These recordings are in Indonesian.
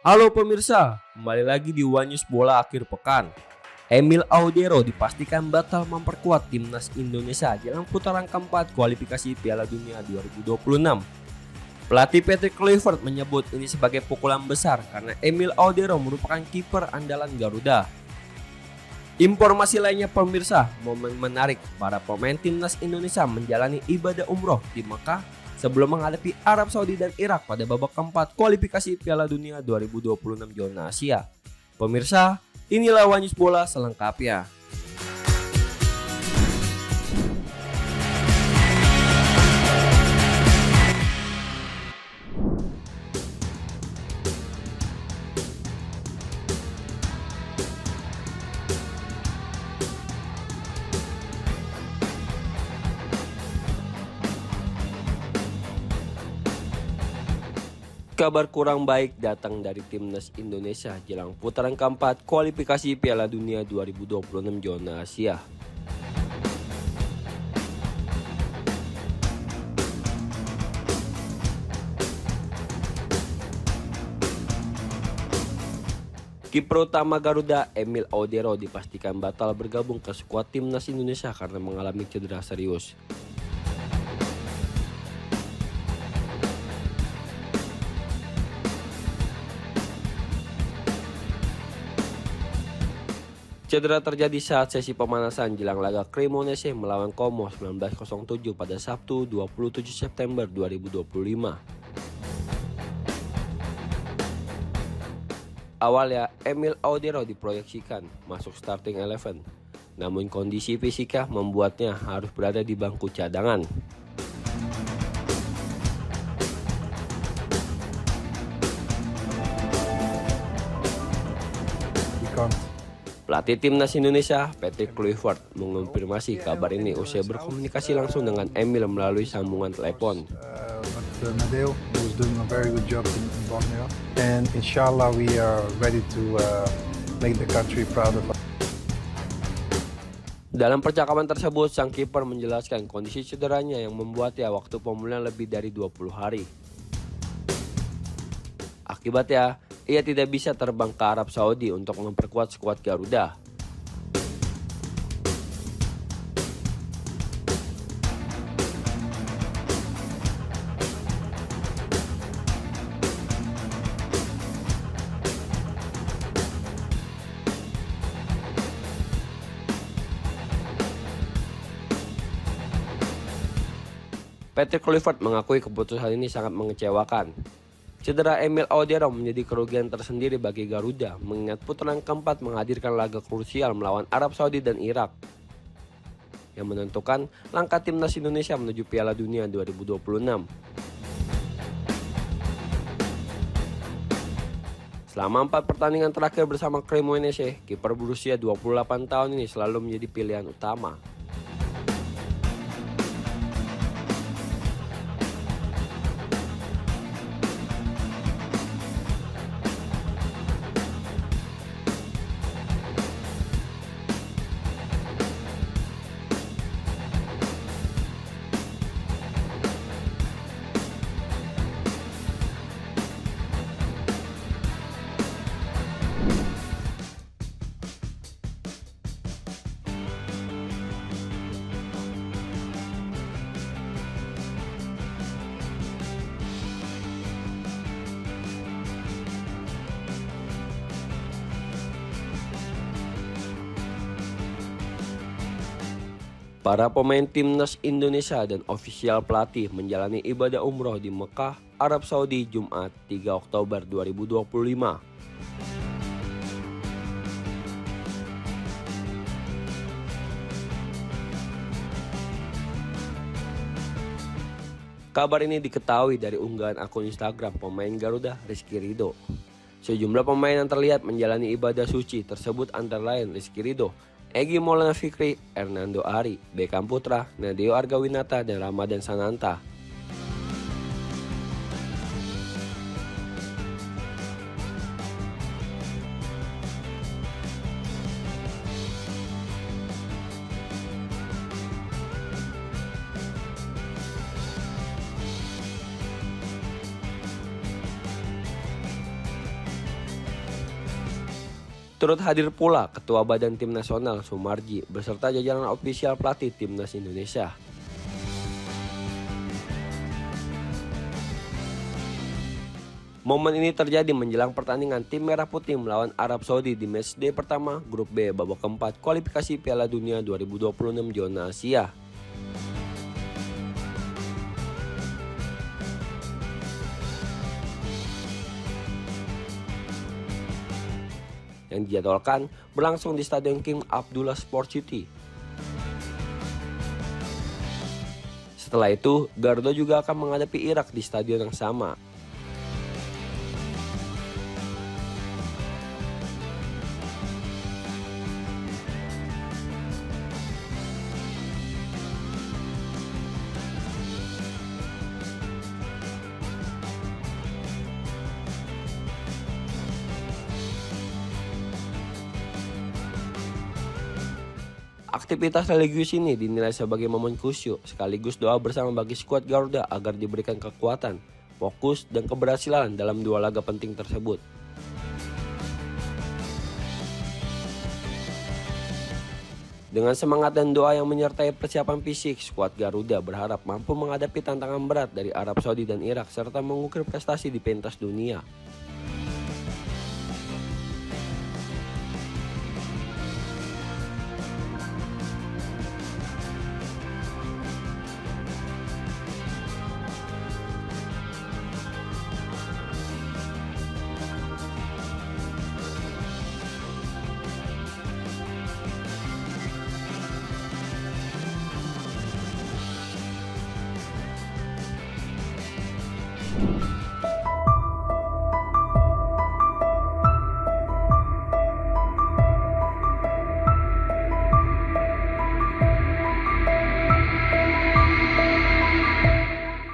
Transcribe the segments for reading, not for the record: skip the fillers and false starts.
Halo pemirsa, kembali lagi di One News Bola akhir pekan. Emil Audero dipastikan batal memperkuat timnas Indonesia jelang putaran keempat kualifikasi Piala Dunia 2026. Pelatih Patrick Kluivert menyebut ini sebagai pukulan besar karena Emil Audero merupakan kiper andalan Garuda. Informasi lainnya pemirsa, momen menarik para pemain timnas Indonesia menjalani ibadah umroh di Mekah sebelum menghadapi Arab Saudi dan Irak pada babak keempat kualifikasi Piala Dunia 2026 zona Asia. Pemirsa, inilah One News Bola selengkapnya. Kabar kurang baik datang dari timnas Indonesia jelang putaran keempat kualifikasi Piala Dunia 2026 zona Asia. Kiper utama Garuda Emil Audero dipastikan batal bergabung ke skuad timnas Indonesia karena mengalami cedera serius. Cedera terjadi saat sesi pemanasan jelang laga Cremonese melawan Como 1907 pada Sabtu 27 September 2025. Awalnya, Emil Audero diproyeksikan masuk starting 11, namun kondisi fisiknya membuatnya harus berada di bangku cadangan. Pelatih timnas Indonesia, Patrick Kluivert, mengonfirmasi kabar ini usai berkomunikasi langsung dengan Emil melalui sambungan telepon. Nadeo was doing a very good job in Borneo, and inshallah we are ready to make the country proud of us. Dalam percakapan tersebut, sang kiper menjelaskan kondisi cederanya yang membuatnya waktu pemulihan lebih dari 20 hari. Akibatnya, ia tidak bisa terbang ke Arab Saudi untuk memperkuat skuad Garuda. Patrick Kluivert mengakui keputusan ini sangat mengecewakan. Cedera Emil Audero menjadi kerugian tersendiri bagi Garuda mengingat putaran keempat menghadirkan laga krusial melawan Arab Saudi dan Irak yang menentukan langkah timnas Indonesia menuju Piala Dunia 2026. Selama 4 pertandingan terakhir bersama Cremonese, kiper berusia 28 tahun ini selalu menjadi pilihan utama. Para pemain timnas Indonesia dan ofisial pelatih menjalani ibadah umroh di Mekah, Arab Saudi Jumat 3 Oktober 2025. Kabar ini diketahui dari unggahan akun Instagram pemain Garuda Rizky Ridho. Sejumlah pemain yang terlihat menjalani ibadah suci tersebut antara lain Rizky Ridho, Egy Maulana Fikri, Hernando Ari, Beckham Putra, Nadeo Argawinata, dan Ramadan Sananta. Turut hadir pula Ketua Badan Tim Nasional Sumarji beserta jajaran ofisial pelatih Timnas Indonesia. Momen ini terjadi menjelang pertandingan tim Merah Putih melawan Arab Saudi di matchday pertama Grup B babak keempat kualifikasi Piala Dunia 2026 zona Asia. Yang dijadwalkan berlangsung di Stadion King Abdullah Sports City. Setelah itu, Garuda juga akan menghadapi Irak di stadion yang sama. Aktivitas religius ini dinilai sebagai momen khusyuk sekaligus doa bersama bagi skuad Garuda agar diberikan kekuatan, fokus, dan keberhasilan dalam dua laga penting tersebut. Dengan semangat dan doa yang menyertai persiapan fisik, skuad Garuda berharap mampu menghadapi tantangan berat dari Arab Saudi dan Irak serta mengukir prestasi di pentas dunia.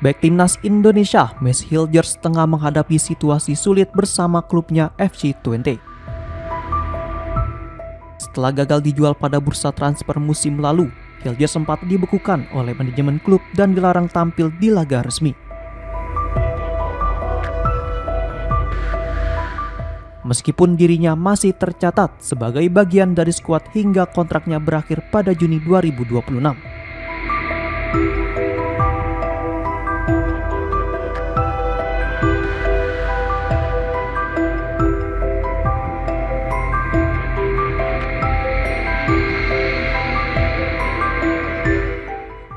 Back Timnas Indonesia, Messi Hilgers tengah menghadapi situasi sulit bersama klubnya FC Twente. Setelah gagal dijual pada bursa transfer musim lalu, Hilgers sempat dibekukan oleh manajemen klub dan dilarang tampil di laga resmi. Meskipun dirinya masih tercatat sebagai bagian dari skuad hingga kontraknya berakhir pada Juni 2026.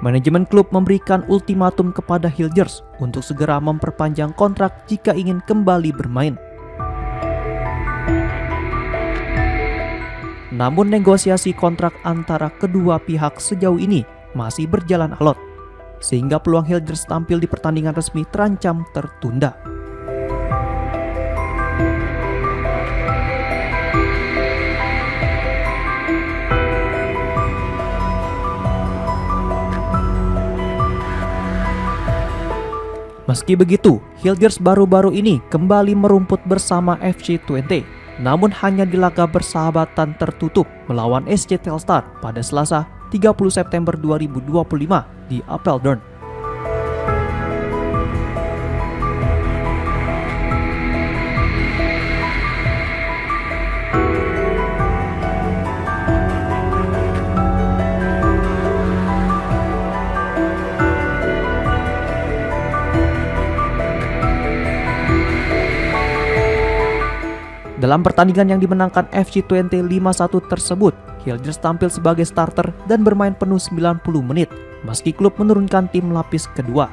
Manajemen klub memberikan ultimatum kepada Hilgers untuk segera memperpanjang kontrak jika ingin kembali bermain. Namun negosiasi kontrak antara kedua pihak sejauh ini masih berjalan alot, sehingga peluang Hilgers tampil di pertandingan resmi terancam tertunda. Meski begitu, Hilgers baru-baru ini kembali merumput bersama FC Twente, namun hanya di laga bersahabatan tertutup melawan SC Telstar pada Selasa 30 September 2025 di Apeldoorn. Dalam pertandingan yang dimenangkan FC Twente 5-1 tersebut, Hilgers tampil sebagai starter dan bermain penuh 90 menit, meski klub menurunkan tim lapis kedua.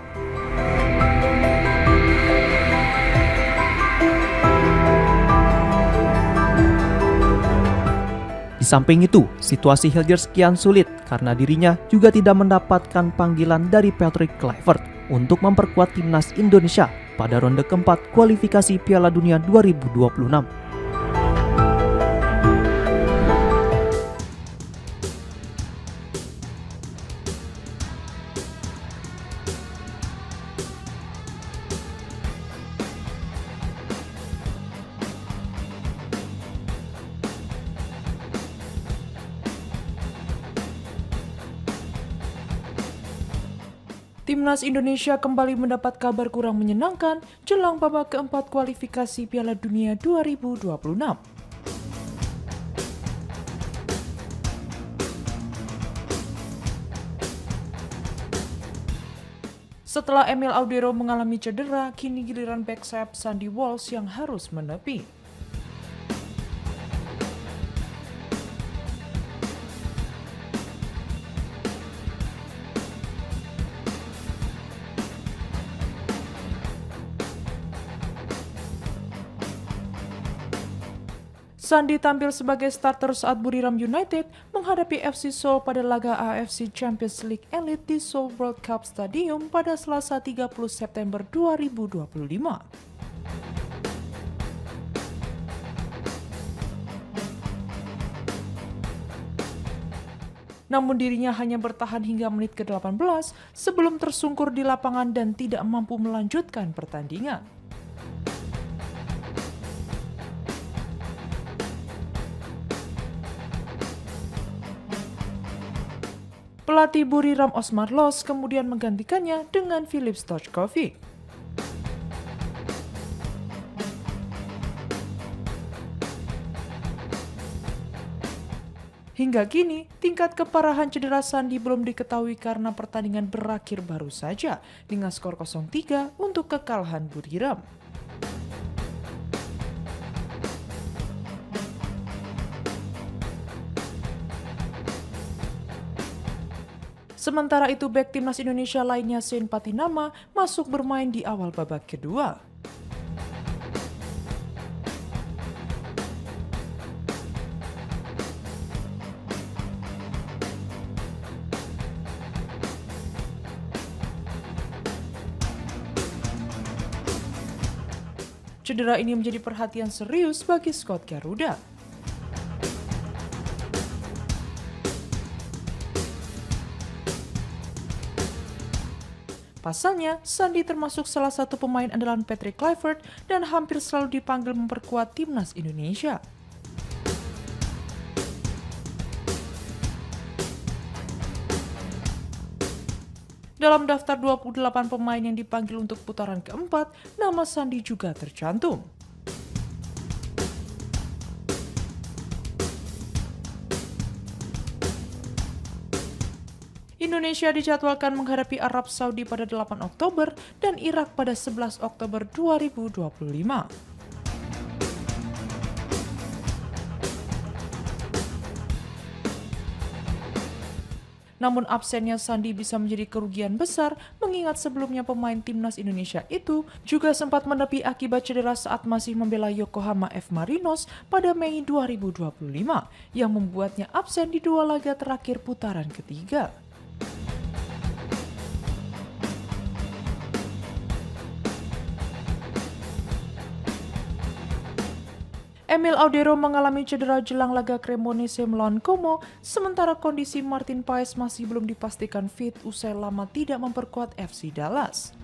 Di samping itu, situasi Hilgers kian sulit karena dirinya juga tidak mendapatkan panggilan dari Patrick Kluivert untuk memperkuat timnas Indonesia pada ronde keempat kualifikasi Piala Dunia 2026. Timnas Indonesia kembali mendapat kabar kurang menyenangkan jelang babak keempat kualifikasi Piala Dunia 2026. Setelah Emil Audero mengalami cedera, kini giliran back sayap Sandy Walsh yang harus menepi. Sandy tampil sebagai starter saat Buriram United menghadapi FC Seoul pada laga AFC Champions League Elite di Seoul World Cup Stadium pada Selasa 30 September 2025. Namun dirinya hanya bertahan hingga menit ke-18 sebelum tersungkur di lapangan dan tidak mampu melanjutkan pertandingan. Pelatih Buriram Osmar Los kemudian menggantikannya dengan Filip Stoichkov. Hingga kini, tingkat keparahan cedera Sandy belum diketahui karena pertandingan berakhir baru saja dengan skor 0-3 untuk kekalahan Buriram. Sementara itu, bek timnas Indonesia lainnya Shane Patinama masuk bermain di awal babak kedua. Cedera ini menjadi perhatian serius bagi skuad Garuda. Pasalnya, Sandy termasuk salah satu pemain andalan Patrick Kluivert dan hampir selalu dipanggil memperkuat timnas Indonesia. Dalam daftar 28 pemain yang dipanggil untuk putaran keempat, nama Sandy juga tercantum. Indonesia dijadwalkan menghadapi Arab Saudi pada 8 Oktober dan Irak pada 11 Oktober 2025. Namun absennya Sandy bisa menjadi kerugian besar mengingat sebelumnya pemain timnas Indonesia itu juga sempat menepi akibat cedera saat masih membela Yokohama F. Marinos pada Mei 2025 yang membuatnya absen di 2 laga terakhir putaran ketiga. Emil Audero mengalami cedera jelang laga Cremonese melawan Como, sementara kondisi Martin Paes masih belum dipastikan fit usai lama tidak memperkuat FC Dallas.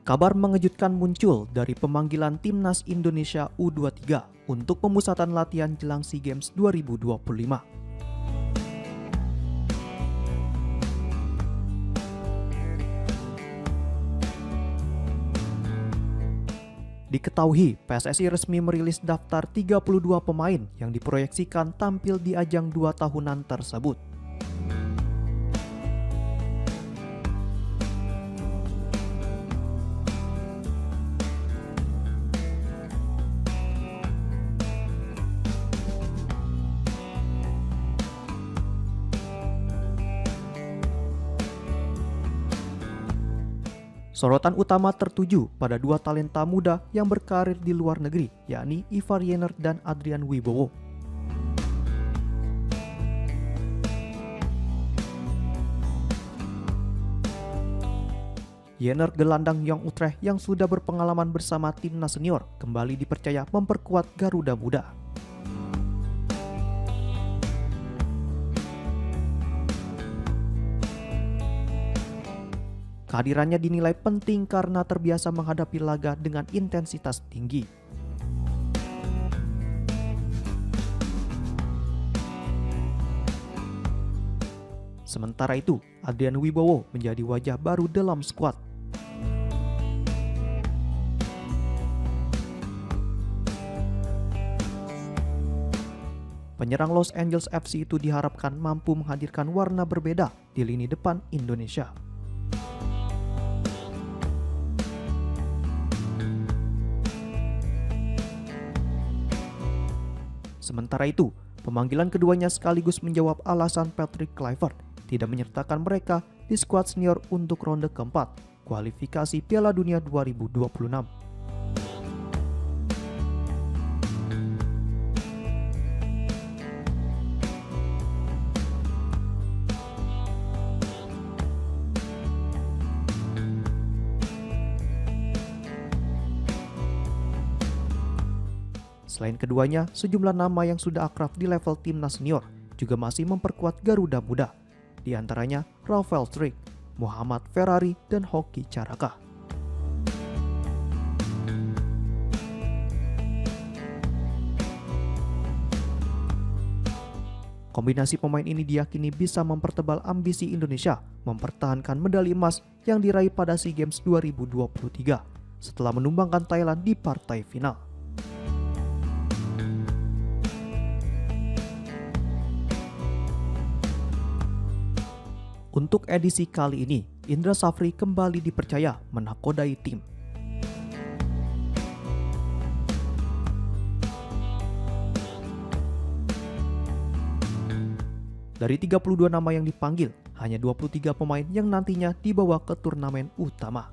Kabar mengejutkan muncul dari pemanggilan Timnas Indonesia U23 untuk pemusatan latihan jelang SEA Games 2025. Diketahui, PSSI resmi merilis daftar 32 pemain yang diproyeksikan tampil di ajang 2 tahunan tersebut. Sorotan utama tertuju pada 2 talenta muda yang berkarir di luar negeri, yakni Ivar Jenner dan Adrian Wibowo. Jenner gelandang Young Utrecht yang sudah berpengalaman bersama timnas senior kembali dipercaya memperkuat Garuda Muda. Kehadirannya dinilai penting karena terbiasa menghadapi laga dengan intensitas tinggi. Sementara itu, Adrian Wibowo menjadi wajah baru dalam skuad. Penyerang Los Angeles FC itu diharapkan mampu menghadirkan warna berbeda di lini depan Indonesia. Sementara itu, pemanggilan keduanya sekaligus menjawab alasan Patrick Kluivert tidak menyertakan mereka di skuad senior untuk ronde keempat kualifikasi Piala Dunia 2026. Selain keduanya, sejumlah nama yang sudah akrab di level timnas senior juga masih memperkuat Garuda Muda. Di antaranya Rafael Struijk, Muhammad Ferrari, dan Hoki Caraka. Kombinasi pemain ini diyakini bisa mempertebal ambisi Indonesia mempertahankan medali emas yang diraih pada SEA Games 2023 setelah menumbangkan Thailand di partai final. Untuk edisi kali ini, Indra Safri kembali dipercaya menakodai tim. Dari 32 nama yang dipanggil, hanya 23 pemain yang nantinya dibawa ke turnamen utama.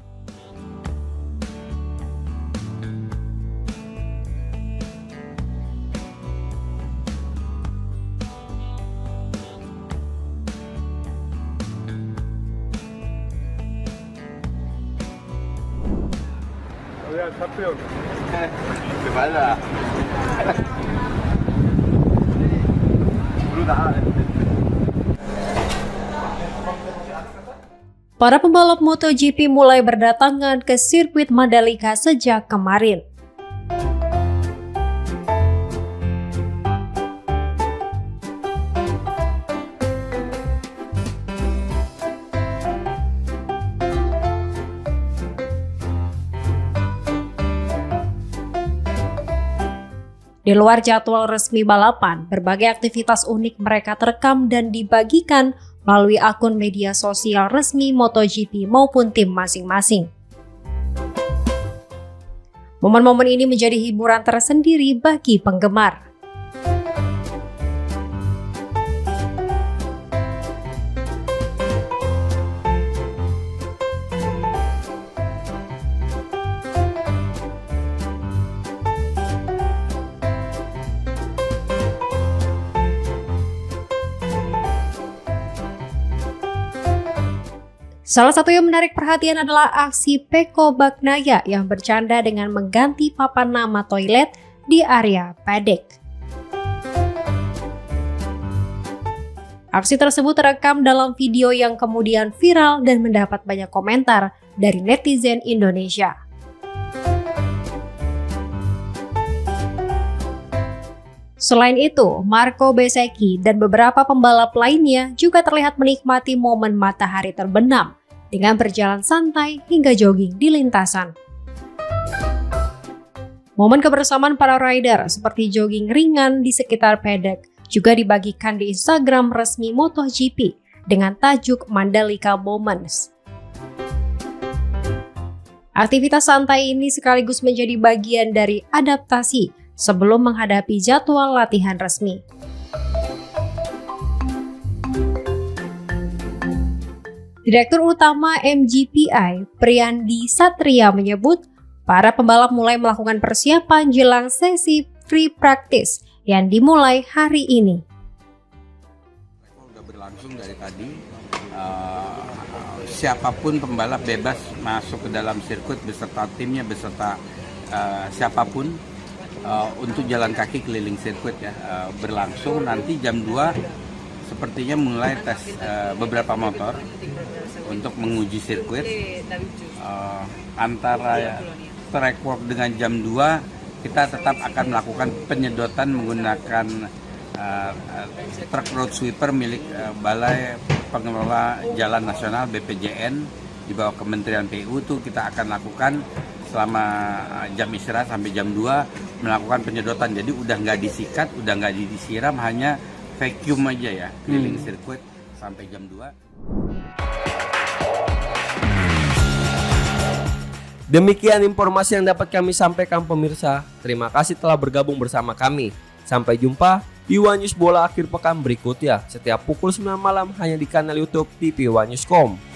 Para pembalap MotoGP mulai berdatangan ke sirkuit Mandalika sejak kemarin. Di luar jadwal resmi balapan, berbagai aktivitas unik mereka terekam dan dibagikan melalui akun media sosial resmi MotoGP maupun tim masing-masing. Momen-momen ini menjadi hiburan tersendiri bagi penggemar. Salah satu yang menarik perhatian adalah aksi Pecco Bagnaia yang bercanda dengan mengganti papan nama toilet di area paddock. Aksi tersebut terekam dalam video yang kemudian viral dan mendapat banyak komentar dari netizen Indonesia. Selain itu, Marco Bezzecchi dan beberapa pembalap lainnya juga terlihat menikmati momen matahari terbenam dengan berjalan santai hingga jogging di lintasan. Momen kebersamaan para rider seperti jogging ringan di sekitar paddock juga dibagikan di Instagram resmi MotoGP dengan tajuk Mandalika Moments. Aktivitas santai ini sekaligus menjadi bagian dari adaptasi sebelum menghadapi jadwal latihan resmi. Direktur Utama MGPI, Priyandi Satria menyebut, para pembalap mulai melakukan persiapan jelang sesi free practice yang dimulai hari ini. Sudah berlangsung dari tadi, siapapun pembalap bebas masuk ke dalam sirkuit beserta timnya, beserta siapapun untuk jalan kaki keliling sirkuit ya. Berlangsung nanti jam 2 sepertinya mulai tes beberapa motor untuk menguji sirkuit. Antara track work dengan jam 2 kita tetap akan melakukan penyedotan menggunakan truk road sweeper milik Balai Pengelola Jalan Nasional BPJN di bawah Kementerian PU. Itu kita akan lakukan selama jam istirahat sampai jam 2 melakukan penyedotan. Jadi udah nggak disikat, udah nggak disiram, hanya vacuum aja ya keliling sirkuit sampai jam 2. Demikian informasi yang dapat kami sampaikan pemirsa. Terima kasih telah bergabung bersama kami. Sampai jumpa di One News Bola akhir pekan berikutnya setiap pukul 9 malam hanya di kanal YouTube TV One News.com.